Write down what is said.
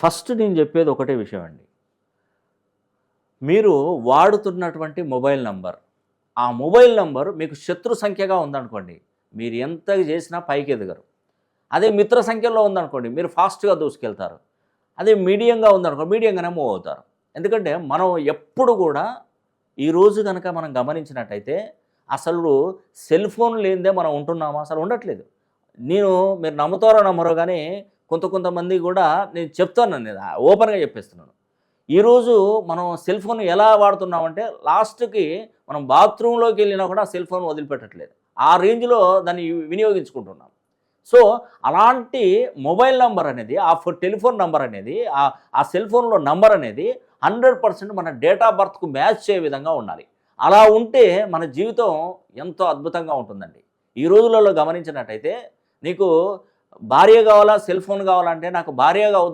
First నేను చెప్పేది ఒకటే విషయం అండి. మీరు వాడుతున్నటువంటి మొబైల్ నంబర్, ఆ మొబైల్ నంబర్ మీకు శత్రు సంఖ్యగా ఉందనుకోండి, మీరు ఎంత చేసినా పైకి ఎదగరు. అదే మిత్ర సంఖ్యలో ఉందనుకోండి, మీరు ఫాస్ట్‌గా దూసుకెళ్తారు. అదే మీడియంగా ఉందనుకోండి, మీడియంగానే మూవ్ అవుతారు. ఎందుకంటే మనం ఎప్పుడు కూడా ఈరోజు గనక మనం గమనించినట్టయితే అసలు సెల్ ఫోన్ లేనిదే మనం ఉంటున్నామా? అసలు ఉండట్లేదు. నేను మీరు నమ్ముతారో నమ్మరో గానీ కొంతమంది గూడా నేను చెప్తాను నేను ఓపెన్‌గా చెప్పేస్తున్నాను. ఈరోజు మనం సెల్ ఫోన్ ఎలా వాడుతున్నామంటే లాస్ట్‌కి మనం బాత్రూమ్‌లోకెళ్ళినా కూడా సెల్ ఫోన్ వదిలిపెట్టట్లేదు. ఆ రేంజ్‌లో దాన్ని వినియోగించుకుంటున్నాం. సో, అలాంటి మొబైల్ నంబర్ అనేది, టెలిఫోన్ నంబర్ అనేది, ఆ సెల్ ఫోన్‌లో నంబర్ అనేది 100% మన డేట్ ఆఫ్ బర్త్‌కు మ్యాచ్ అయ్యే విధంగా ఉండాలి. అలా ఉంటే మన జీవితం ఎంతో అద్భుతంగా ఉంటుందండి. ఈ రోజులలో గమనించినట్టయితే నీకు భార్య కావాలా, సెల్ ఫోన్ కావాలంటే నాకు భార్య